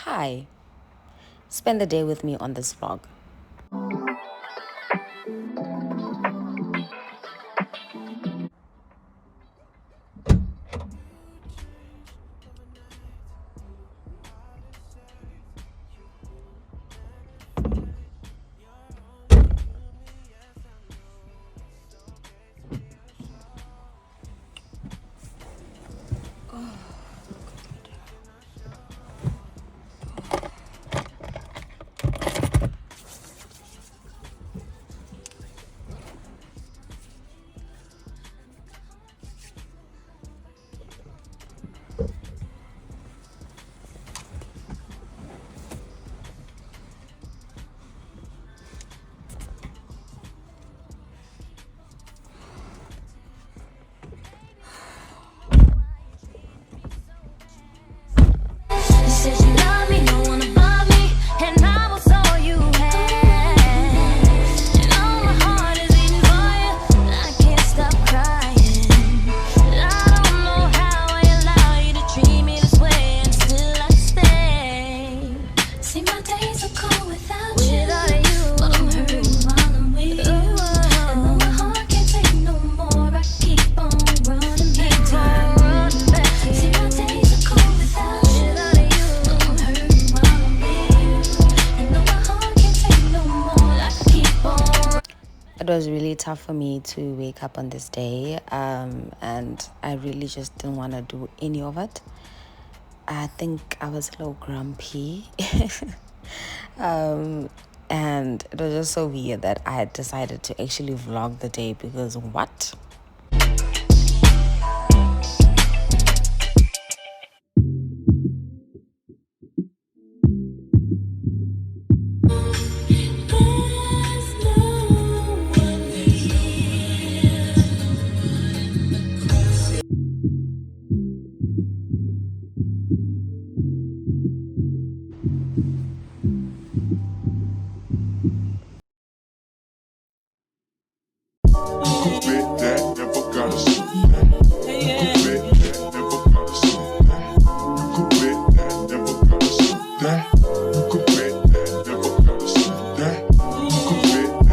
Hi, spend the day with me on this vlog. It was really tough for me to wake up on this day, and I really just didn't want to do any of it. I think I was a little grumpy. And it was just so weird that I had decided to actually vlog the day because what?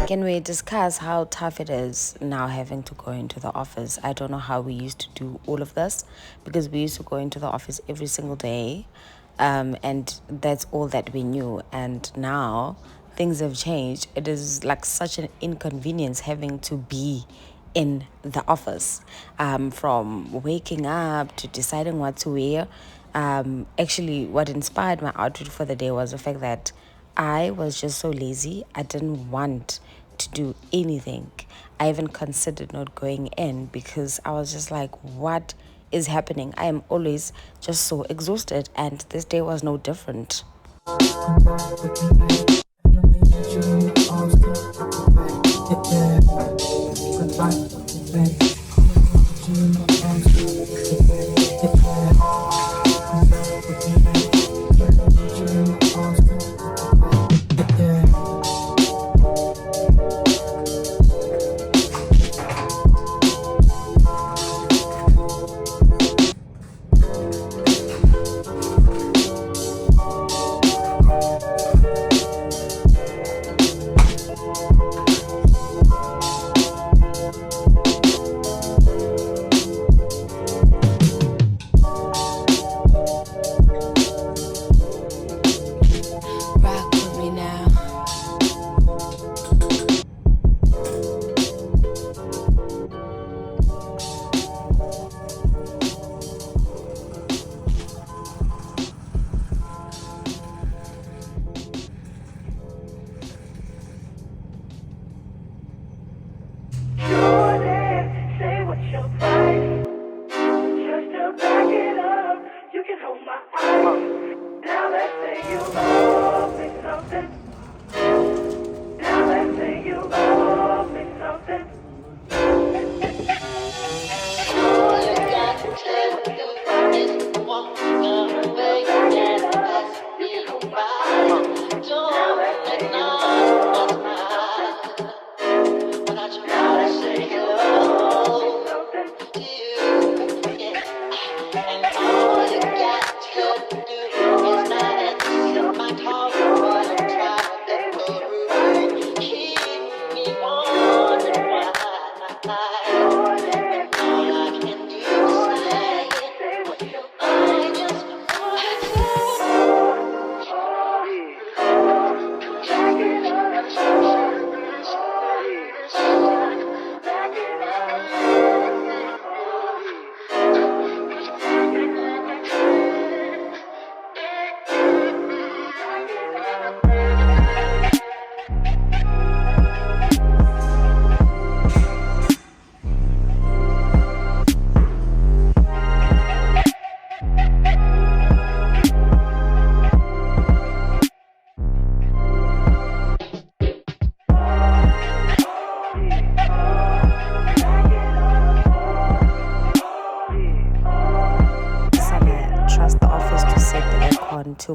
Can we discuss how tough it is now having to go into the office? I don't know how we used to do all of this because we used to go into the office every single day, and that's all that we knew. And now things have changed. It is like such an inconvenience having to be in the office, from waking up to deciding what to wear. Actually, what inspired my outfit for the day was the fact that I was just so lazy. I didn't want to do anything. I even considered not going in because I was just like, what is happening? I am always just so exhausted, and this day was no different.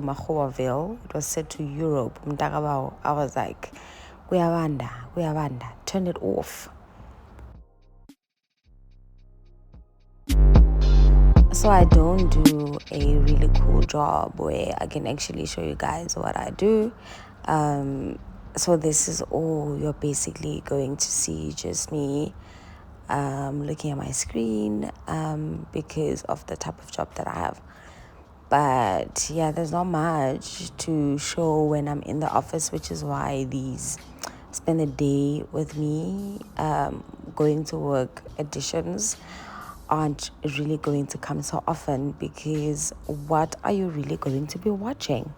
to Mahowaville. It was set to Europe. I was like, kuyabanda, turn it off. So I don't do a really cool job where I can actually show you guys what I do. So this is all you're basically going to see, just me looking at my screen because of the type of job that I have. But yeah, there's not much to show when I'm in the office, which is why these spend a day with me going to work editions aren't really going to come so often, because what are you really going to be watching?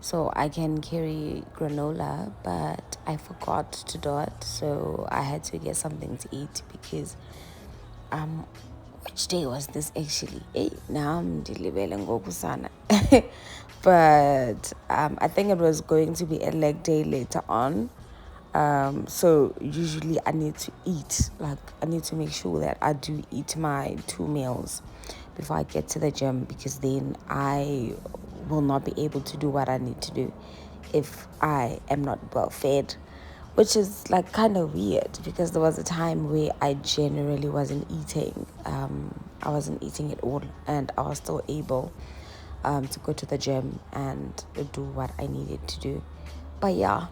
So I can carry granola, but I forgot to do it, so I had to get something to eat because which day was this actually? Now I'm delivering gokusana. But I think it was going to be a leg day later on. So usually I need to eat, like I need to make sure that I do eat my 2 meals before I get to the gym, because then I will not be able to do what I need to do if I am not well fed, which is like kind of weird, because there was a time where I generally wasn't eating. I wasn't eating at all, and I was still able to go to the gym and do what I needed to do. But yeah.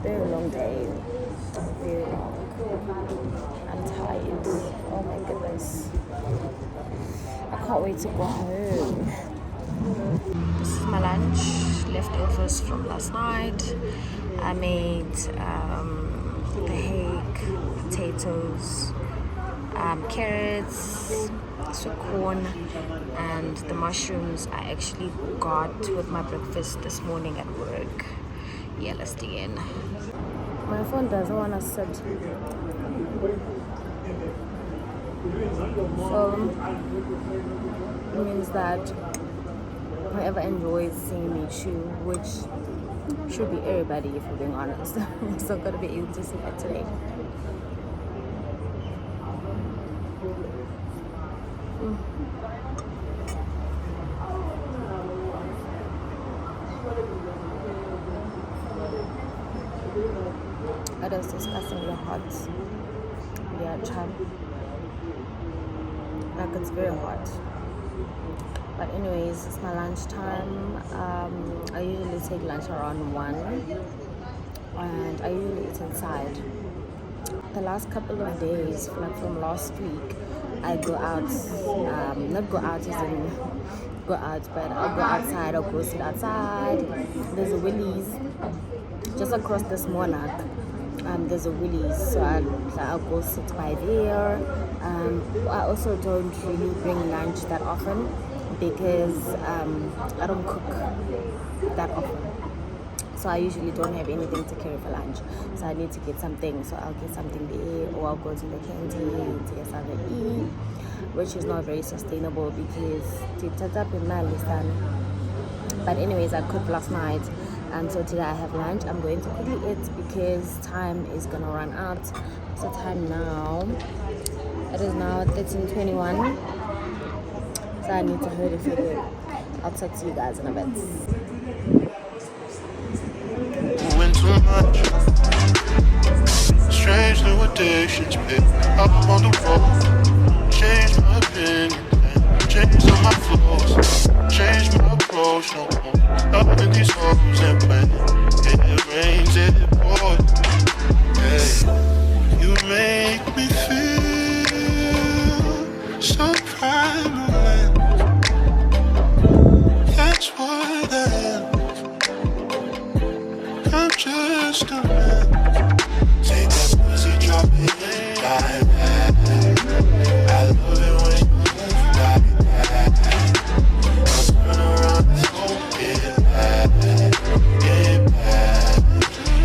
Very long day, very can't wait to go home. This is my lunch, leftovers from last night. I made the egg, potatoes, carrots, sweet corn, and the mushrooms I actually got with my breakfast this morning at work. Yeah, let's dig in. My phone doesn't want to sit. So it means that whoever enjoys seeing me chew, which should be everybody if we're being honest, is not gonna be able to see that today. It is disgustingly hot. Yeah, chum. Like it's very hot. But anyways, it's my lunchtime. I usually take lunch around 1, and I usually eat inside. The last couple of days, like from last week, I go out, not go out as in go out, but I'll go outside, I'll go sit outside. There's a Willy's just across this monarch. There's a Willy's, so I'll go sit by there. I also don't really bring lunch that often because I don't cook that often. So I usually don't have anything to carry for lunch. So I need to get something. So I'll get something there, or I'll go to the canteen to get something to eat, which is not very sustainable because it's up in my list. But anyways, I cooked last night, and so today I have lunch. I'm going to quickly eat because time is gonna run out. What's the time now? It is now 13:21. So I need to hurry if you good. I'll talk to you guys in a bit. Moving too much. Strange new addictions pick up on the road. Change my opinion, change all my flows, change my approach. No more up in these holes and when it rains, it pours. Hey, you make me feel so primal. That's what I am. I'm just a man. Take that pussy, drop it, die back. I love it when you move like that. I'll turn around and get back, get back,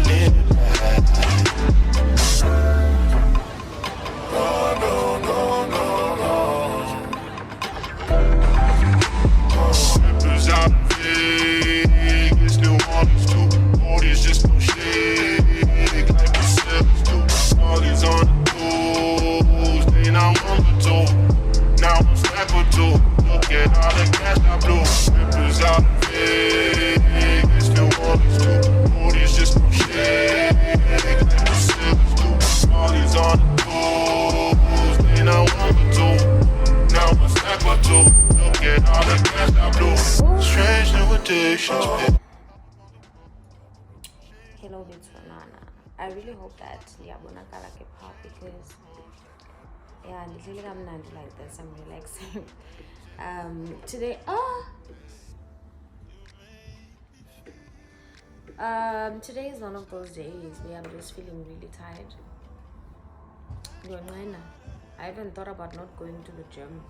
get back. No, no, no, no, no. Rippers out in Vegas, New Orleans too. It's just no shake, like the sellers do. All these on the tools, they not one or two. Now I'm stack or two. Look at all the cash I blew. Rippers out in Vegas, New Orleans too. It's just no shake, like the sellers do. All these on the tools, they not one or two. Now I'm stack or two. Look at all the cash I blew. Strange new addictions, baby. Hello, it's Banana. I really hope that Liabonakala keep up because yeah, literally I'm not like this. I'm relaxing. Today, today is one of those days where I'm just feeling really tired. I even thought about not going to the gym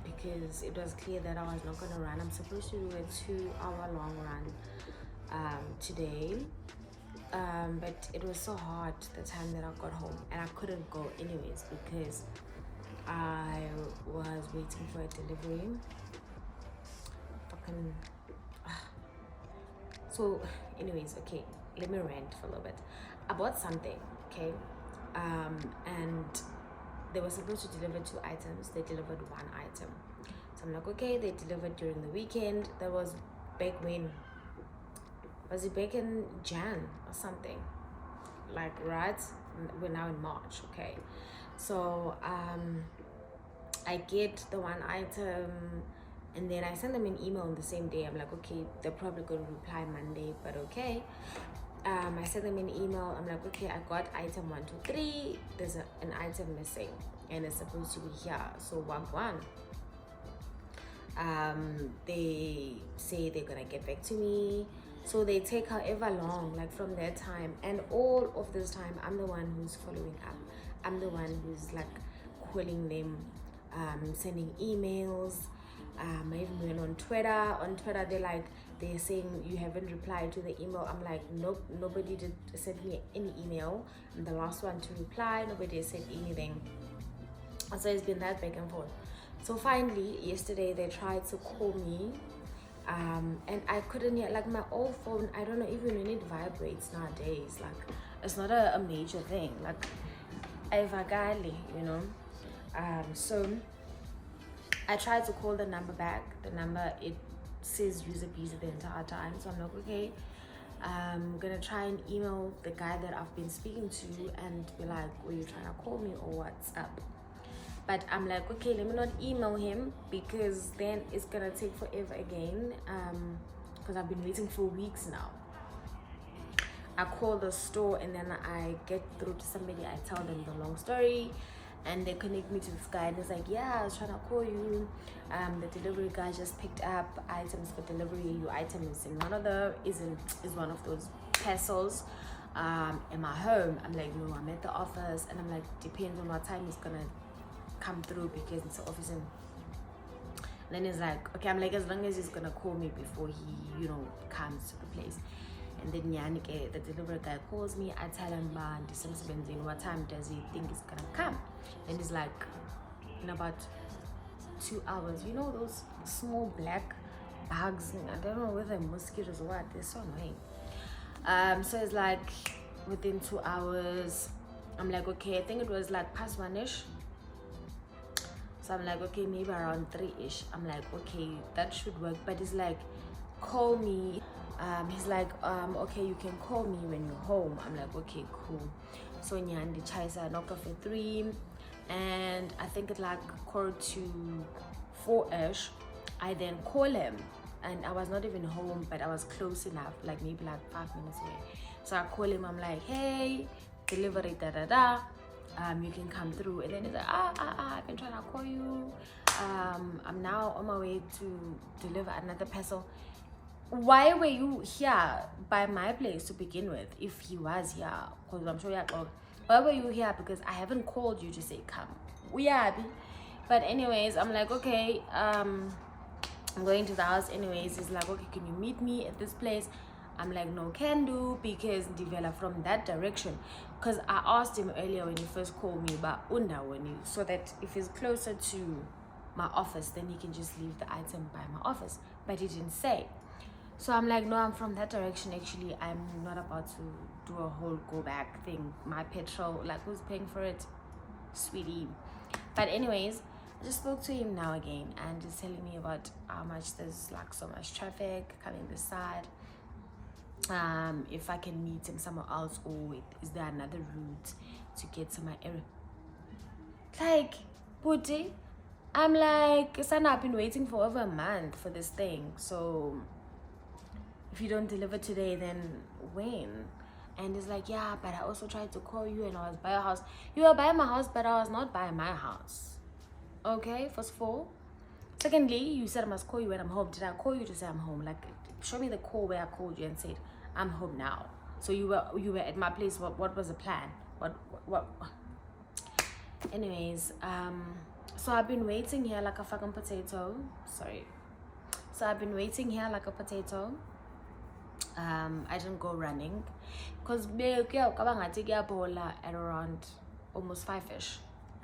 because it was clear that I was not going to run. I'm supposed to do a 2-hour long run today, but it was so hot the time that I got home, and I couldn't go anyways because I was waiting for a delivery. So anyways, okay, let me rant for a little bit. I bought something, okay, and they were supposed to deliver 2 items. They delivered 1 item. So I'm like, okay, they delivered during the weekend. That was back when, was it back in Jan or something? Like, right? We're now in March, okay. So I get the 1 item, and then I send them an email on the same day. I'm like, okay, they're probably going to reply Monday, but okay. I sent them an email. I'm like, okay, I got item 1, 2, 3. There's an item missing, and it's supposed to be here. So one. They say they're gonna get back to me, so they take however long, like from their time. And all of this time, I'm the one who's following up. I'm the one who's like calling them, sending emails. I even went on Twitter. On Twitter, they're saying you haven't replied to the email. I'm like, nope, nobody did send me any email. I'm the last one to reply. Nobody has said anything. So it's been that back and forth. So finally, yesterday they tried to call me, and I couldn't hear. Like my old phone, I don't know, even when it vibrates nowadays, like it's not a major thing. Like I vagali, you know. So I tried to call the number back. The number, it says user busy the entire time. So I'm like, okay, I'm gonna try and email the guy that I've been speaking to and be like, were you trying to call me or what's up? But I'm like, okay, let me not email him because then it's gonna take forever again, because I've been waiting for weeks now. I call the store and then I get through to somebody. I tell them the long story and they connect me to this guy, and he's like, yeah, I was trying to call you. The delivery guy just picked up items for delivery. Your item is in one of those parcels. In my home. I'm like, no, I'm at the office. And I'm like, depends on what time he's gonna come through because it's the office. And then he's like, okay, I'm like, as long as he's gonna call me before he, you know, comes to the place. And then Yannick, the delivery guy, calls me. I tell him, what time does he think he's gonna come? And he's like, in about 2 hours. You know those small black bugs? I don't know whether mosquitoes or what. They're so annoying. So it's like within 2 hours. I'm like, okay, I think it was like past 1ish. So I'm like, okay, maybe around 3ish. I'm like, okay, that should work. But it's like, call me. He's like, okay, you can call me when you're home. I'm like, okay, cool. So Nyandi Chaisa knock off at 3, and I think it's like 3:45ish. I then call him, and I was not even home, but I was close enough, like maybe like 5 minutes away. So I call him. I'm like, hey, delivery you can come through. And then he's like, I've been trying to call you. I'm now on my way to deliver another parcel. Why were you here by my place to begin with if he was here? Because I'm sure you're like, why were you here? Because I haven't called you to say come. We are. But anyways, I'm like, okay, I'm going to the house anyways. He's like, okay, can you meet me at this place? I'm like, no, can do, because develop from that direction. Because I asked him earlier when he first called me about Undawani, so that if he's closer to my office, then he can just leave the item by my office. But he didn't say. So I'm like, no, I'm from that direction. Actually, I'm not about to do a whole go back thing. My petrol, like, who's paying for it? Sweetie. But anyways, I just spoke to him now again, and he's telling me about how much there's like so much traffic coming this side. If I can meet him somewhere else, or wait, is there another route to get to my area? Like, Putty, I'm like, son, I've been waiting for over a month for this thing. So if you don't deliver today, then when? And he's like, yeah, but I also tried to call you and I was by your house. You were by my house, but I was not by my house. Okay, first of all. Secondly, you said I must call you when I'm home. Did I call you to say I'm home? Like, show me the call where I called you and said I'm home now. So you were at my place. What was the plan? What? Anyways, so I've been waiting here like a fucking potato. Sorry. So I've been waiting here like a potato. I didn't go running because at around almost 5ish,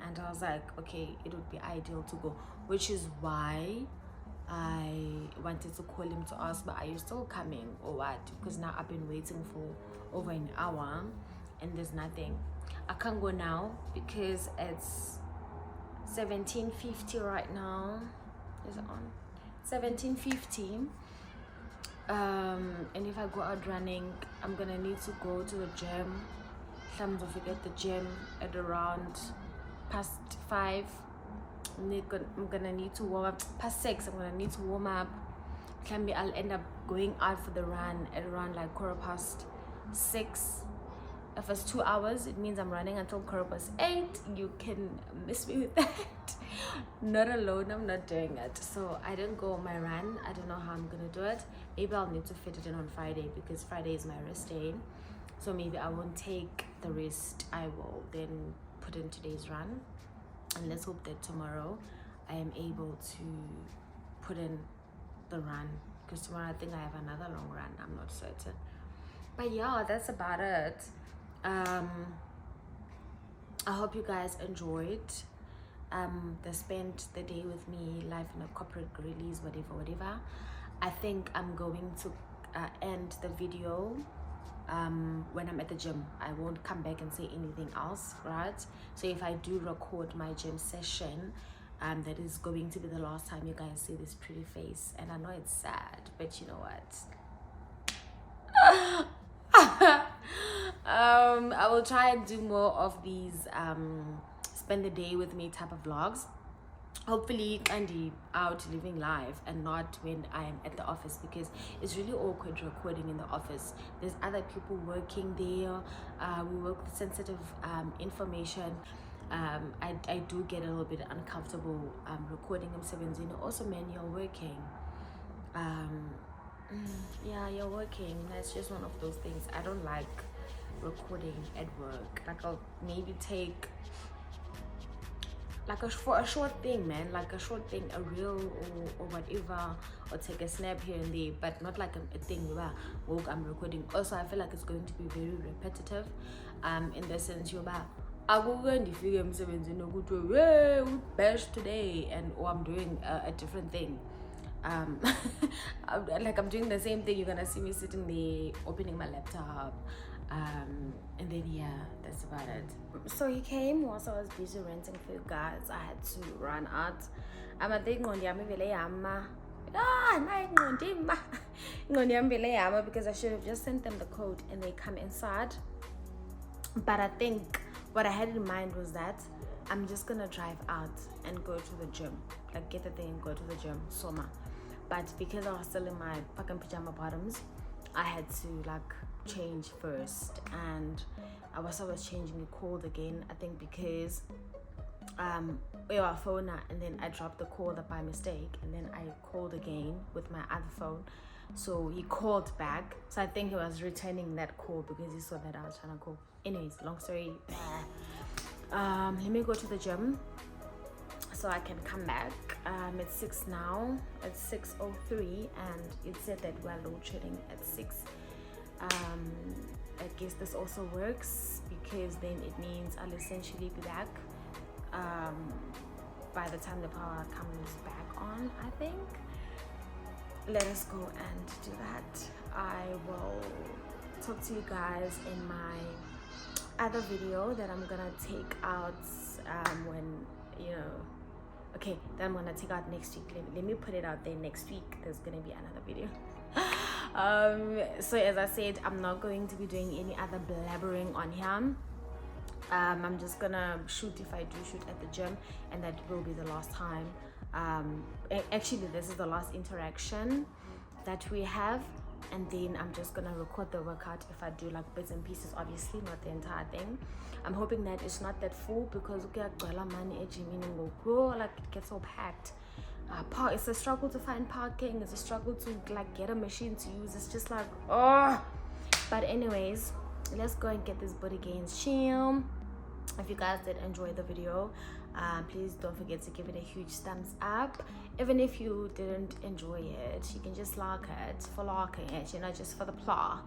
and I was like, okay, it would be ideal to go, which is why I wanted to call him to ask, but are you still coming or what? Because now I've been waiting for over an hour and there's nothing. I can't go now because it's 17:50 right now. Is it on? 17:50. And if I go out running, I'm gonna need to go to the gym. I'm gonna forget the gym at around past 5. I'm gonna need to warm up past 6. I'm gonna need to warm up. I'll end up going out for the run at around like 6:15. If it's 2 hours, it means I'm running until 8:15. You can miss me with that. Not alone, I'm not doing it. So I didn't go on my run. I don't know how I'm gonna do it. Maybe I'll need to fit it in on Friday because Friday is my rest day. So maybe I won't take the rest. I will then put in today's run. And let's hope that tomorrow I am able to put in the run. Because tomorrow I think I have another long run. I'm not certain. But yeah, that's about it. I hope you guys enjoyed. They spent the day with me, live in a corporate release, whatever. I think I'm going to end the video when I'm at the gym. I won't come back and say anything else, right? So if I do record my gym session, that is going to be the last time you guys see this pretty face. And I know it's sad, but you know what? I will try and do more of these spend the day with me type of vlogs, hopefully Andy out living life and not when I am at the office, because it's really awkward recording in the office. There's other people working there. We work with sensitive information. I do get a little bit uncomfortable recording him 17. Also, man, you're working. Yeah, you're working. That's just one of those things. I don't like recording at work. Like, I'll maybe take like for a short thing, man, like a short thing, a reel or whatever, or take a snap here and there, but not like a thing where I'm recording. Also, I feel like it's going to be very repetitive, in the sense you're about bash today, and or I'm doing a different thing. Like I'm doing the same thing. You're gonna see me sitting there opening my laptop, and then yeah, that's about it. So he came whilst I was busy renting for you guys. I had to run out. I'm at the because I should have just sent them the code and they come inside. But I think what I had in mind was that I'm just gonna drive out and go to the gym, like get the thing and go to the gym, soma. But because I was still in my fucking pajama bottoms, I had to like change first, and I was changing, it called again, I think because phone, and then I dropped the caller by mistake, and then I called again with my other phone. So he called back, so I think he was returning that call because he saw that I was trying to call. Anyways, long story, let me go to the gym so I can come back. It's 6 now. It's 6:03, and it said that we're load shedding at 6. I guess this also works because then it means I'll essentially be back by the time the power comes back on, I think. Let us go and do that. I will talk to you guys in my other video that I'm gonna take out when, you know, okay, that I'm gonna take out next week. Let me put it out there next week. There's gonna be another video. So as I said, I'm not going to be doing any other blabbering on here. I'm just gonna shoot if I do shoot at the gym, and that will be the last time. Actually, this is the last interaction that we have, and then I'm just gonna record the workout if I do like bits and pieces, obviously not the entire thing. I'm hoping that it's not that full, because like it gets all packed. It's a struggle to find parking. It's a struggle to like get a machine to use. It's just like, oh. But anyways, let's go and get this body gains chill. If you guys did enjoy the video, please don't forget to give it a huge thumbs up. Even if you didn't enjoy it, you can just like it for liking it, you know, just for the plot.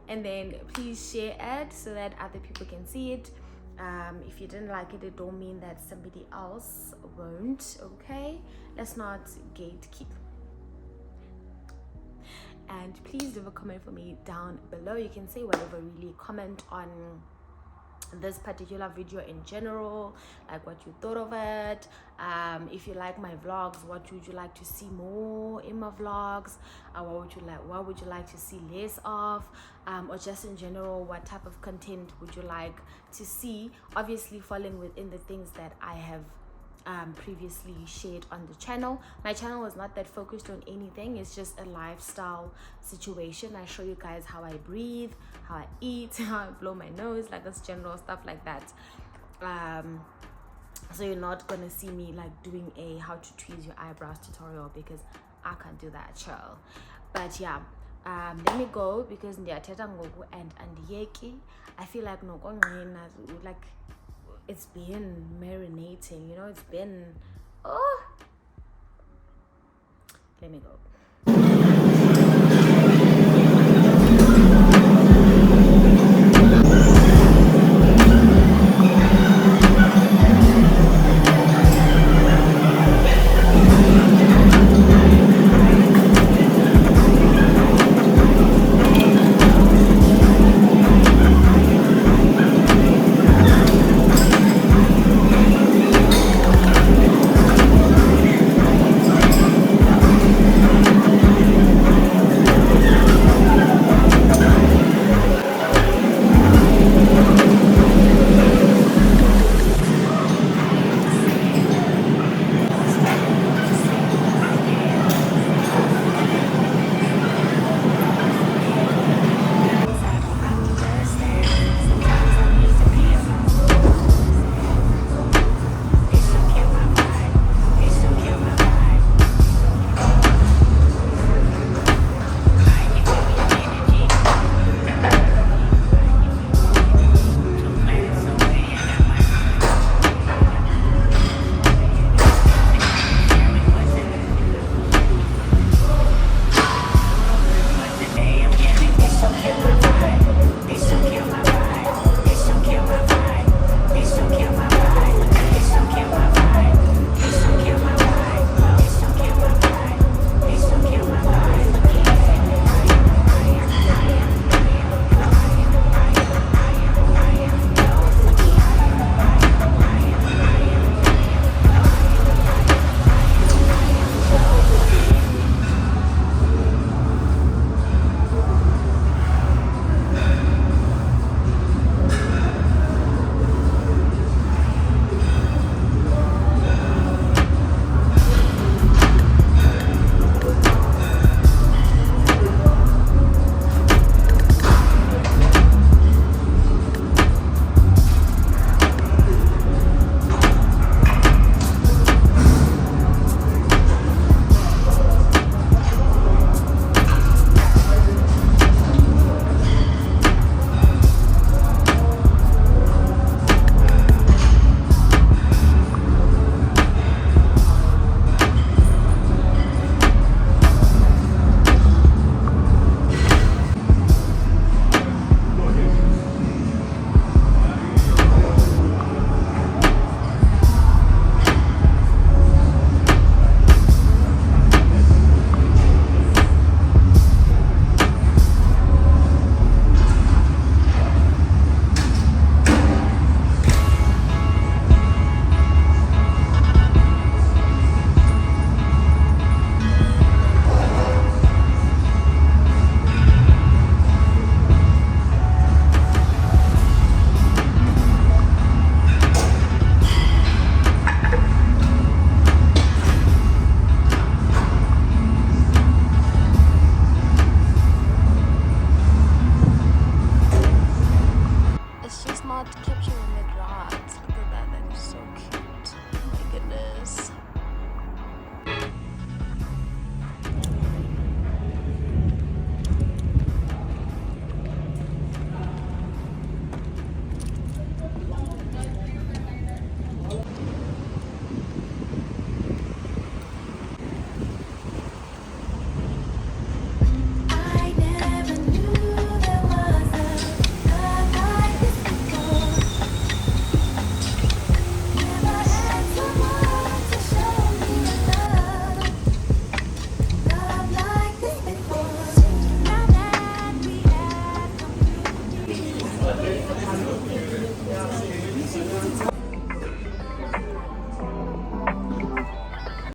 And then please share it so that other people can see it. If you didn't like it, it don't mean that somebody else won't. Okay, let's not gatekeep. And please leave a comment for me down below. You can say whatever, really. Comment on this particular video in general, like what you thought of it. If you like my vlogs, what would you like to see more in my vlogs? What would you like to see less of? Or just in general, what type of content would you like to see? Obviously falling within the things that I have previously shared on the channel. My channel is not that focused on anything, it's just a lifestyle situation. I show you guys how I breathe, how I eat, how I blow my nose, like this general stuff like that. So you're not gonna see me like doing a how to tweeze your eyebrows tutorial, because I can't do that, chill. But yeah, let me go because ndiyathetha ngoku and andiyeki. I feel like like it's been marinating, you know, it's been, oh, let me go. It's just not capturing